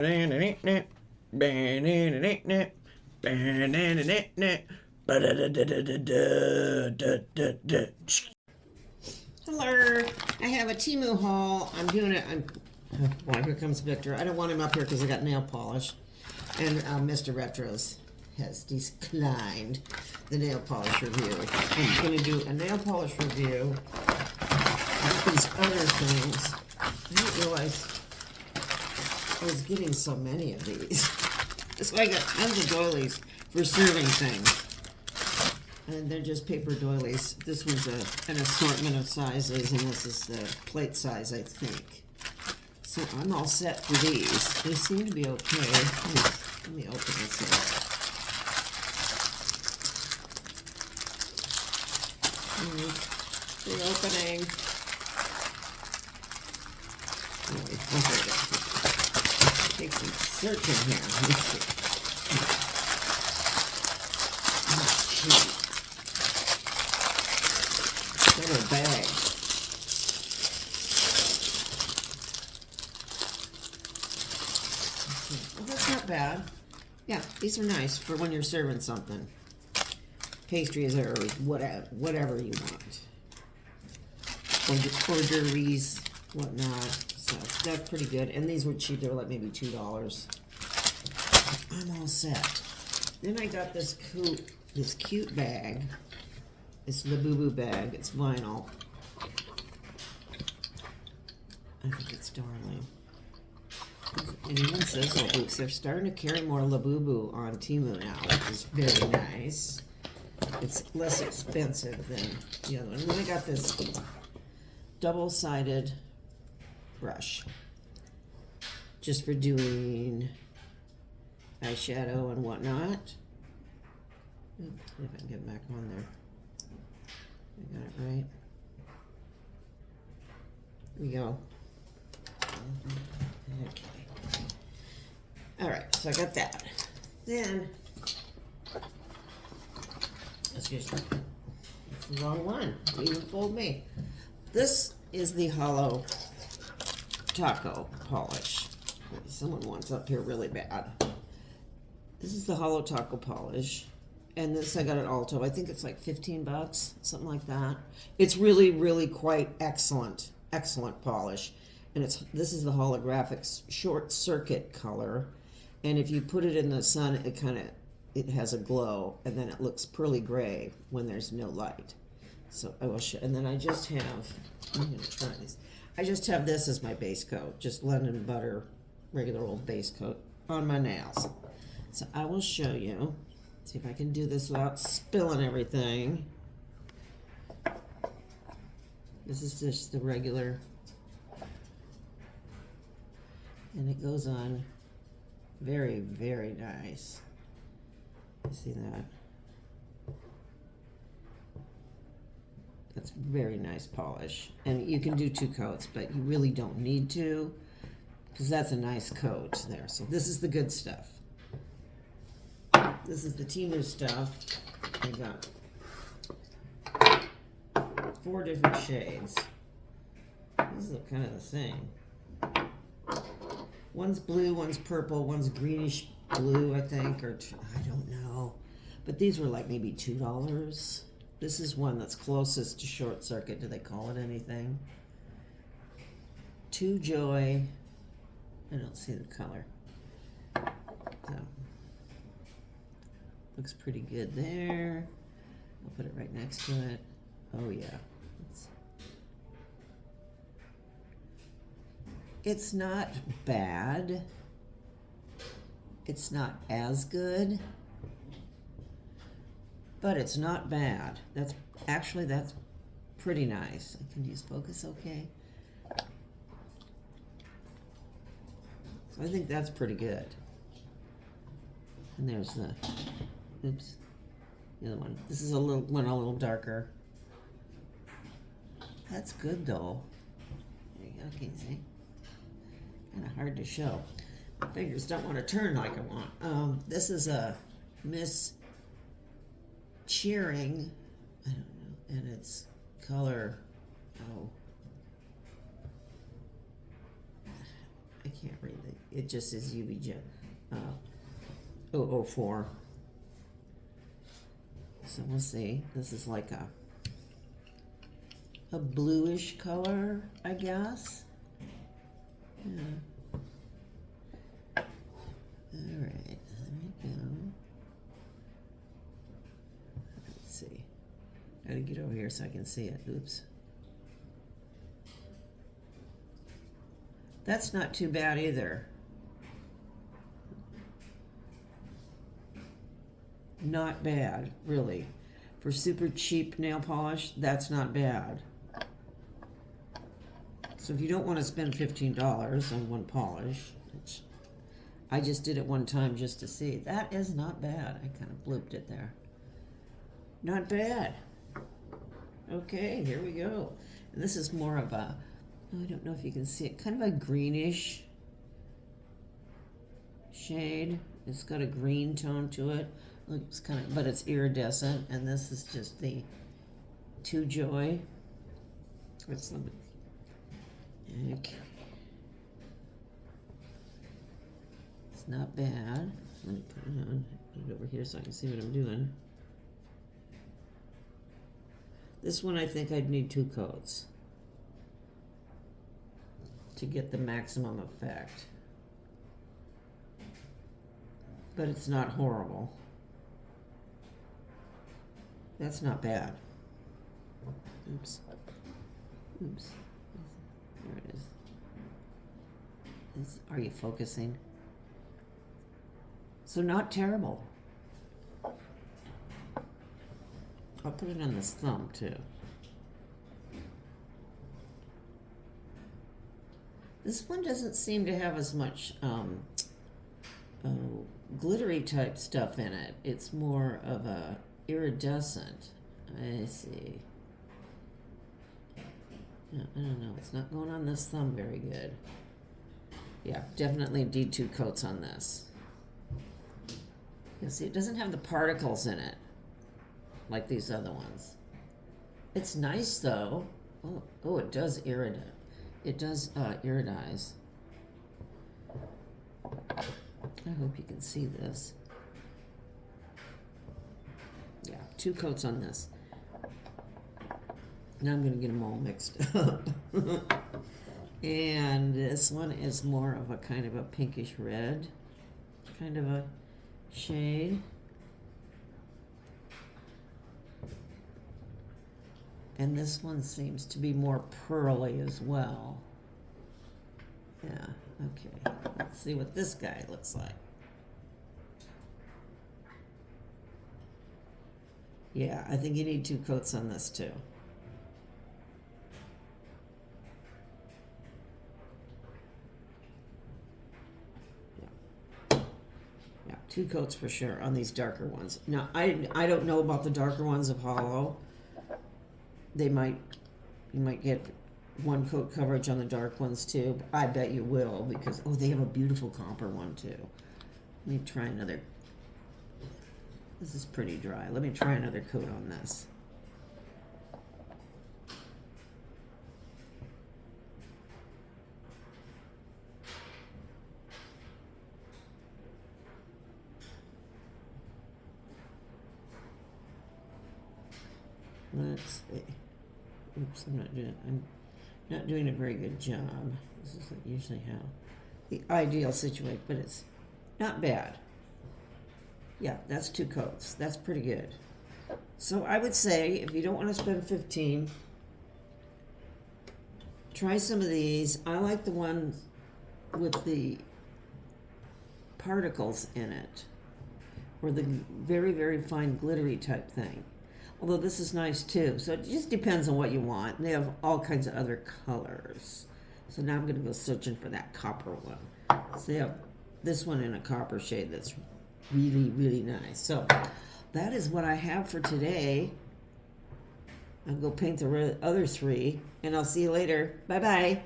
Hello, I have a Temu haul. I'm doing it. Well, here comes Victor. I don't want him up here because I got nail polish. And Mr. Retros has declined the nail polish review. I'm going to do a nail polish review of these other things. I didn't realize I was getting so many of these. So I got tons of doilies for serving things. And they're just paper doilies. This one's an assortment of sizes, and this is the plate size, I think. So I'm all set for these. They seem to be okay. Let me open this up. The opening. Take some searching here. Let's see. Little bag. Well, that's not bad. Yeah, these are nice for when you're serving something. Pastries or whatever you want. Hors d'oeuvres, whatnot. So that's pretty good. And these were cheap. They were like maybe $2. I'm all set. Then I got this cute bag. It's the Boo Boo bag. It's vinyl. I think it's darling. And even says Labooks. They're starting to carry more Labubu on Temu now, which is very nice. It's less expensive than the other one. And then I got this double-sided brush. Just for doing eyeshadow and whatnot. See if I can get back on there. I got it right. Here we go. Okay. Alright, so I got that. Then, excuse me, it's the wrong one. It even fooled me. This is the Holo Taco polish. Someone wants up here really bad. This is the Holo Taco polish. And this I got at Alto. I think it's like 15 bucks, something like that. It's really, really quite excellent polish. And this is the holographic short circuit color. And if you put it in the sun, it has a glow, and then it looks pearly gray when there's no light. So I will show. And then I'm gonna try these. I just have this as my base coat, just London butter, regular old base coat on my nails. So I will show you. See if I can do this without spilling everything. This is just the regular. And it goes on very, very nice. You see that? That's very nice polish. And you can do 2 coats, but you really don't need to, because that's a nice coat there. So this is the good stuff. This is the Temu stuff. I got 4 different shades. These look kind of the same. One's blue, one's purple, one's greenish blue, I think, or I don't know. But these were like maybe $2. This is one that's closest to short circuit. Do they call it anything? To Joy. I don't see the color. So, looks pretty good there. I'll put it right next to it. Oh yeah. It's not bad. It's not as good, but it's not bad. That's pretty nice. Can you focus okay? So I think that's pretty good. And there's the other one. This is a little darker. That's good though. There you go. Can you see? Kind of hard to show. My fingers don't want to turn like I want. This is a Miss Cheering. I don't know. And it's color. Oh. I can't read it just says UV 004. So we'll see. This is like a bluish color, I guess. Yeah. All right, there we go. Let's see. Gotta get over here so I can see it. Oops. That's not too bad either. Not bad, really. For super cheap nail polish, that's not bad. So if you don't want to spend $15 on one polish, which I just did it one time just to see, that is not bad. I kind of blooped it there. Not bad. Okay, here we go. And this is more of a, I don't know if you can see it, kind of a greenish shade. It's got a green tone to it. Looks kind of, but it's iridescent, and this is just the Two Joy. It's not bad. Let me put it on. Put it over here so I can see what I'm doing. This one I think I'd need 2 coats to get the maximum effect. But it's not horrible. That's not bad. Oops. Oops. There it is. Are you focusing? So not terrible. I'll put it on this thumb too. This one doesn't seem to have as much glittery type stuff in it. It's more of a iridescent. I see. No, I don't know. It's not going on this thumb very good. Yeah, definitely need 2 coats on this. You see, it doesn't have the particles in it like these other ones. It's nice though. Oh, it does iridate. It does iridize. I hope you can see this. Yeah, 2 coats on this. Now I'm going to get them all mixed up. And this one is more of a kind of a pinkish red kind of a shade. And this one seems to be more pearly as well. Yeah, okay. Let's see what this guy looks like. Yeah, I think you need 2 coats on this too. Yeah, 2 coats for sure on these darker ones. Now, I don't know about the darker ones of Holo. You might get 1 coat coverage on the dark ones too. I bet you will, because they have a beautiful copper one too. Let me try another. This is pretty dry. Let me try another coat on this. Let's see. Oops, I'm not doing a very good job. This isn't usually how the ideal situation, but it's not bad. Yeah, that's 2 coats. That's pretty good. So I would say if you don't want to spend $15, try some of these. I like the ones with the particles in it, or the very, very fine glittery type thing. Although this is nice too. So it just depends on what you want. And they have all kinds of other colors. So now I'm going to go searching for that copper one. So they have this one in a copper shade that's really, really nice. So that is what I have for today. I'll go paint the other 3, and I'll see you later. Bye-bye.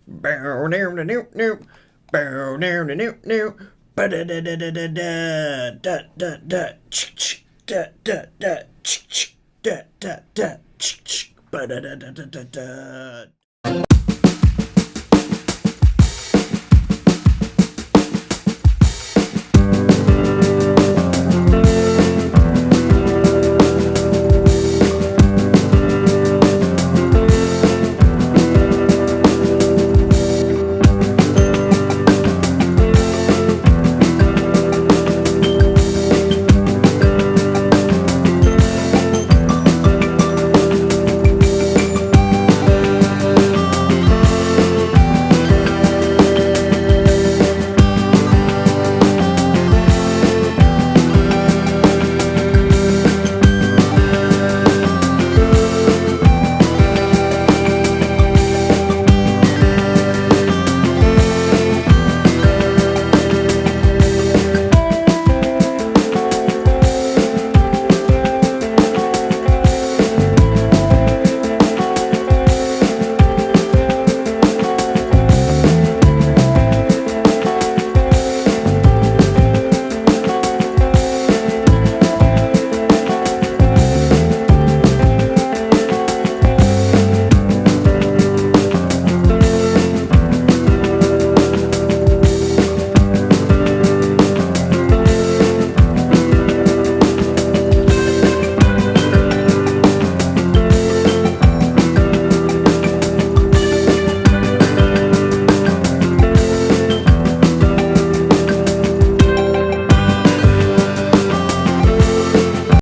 Bow down the noop noop. Bow down the noop noop. Ba da da da da da da da da da da da da da da da da ba da da da da da.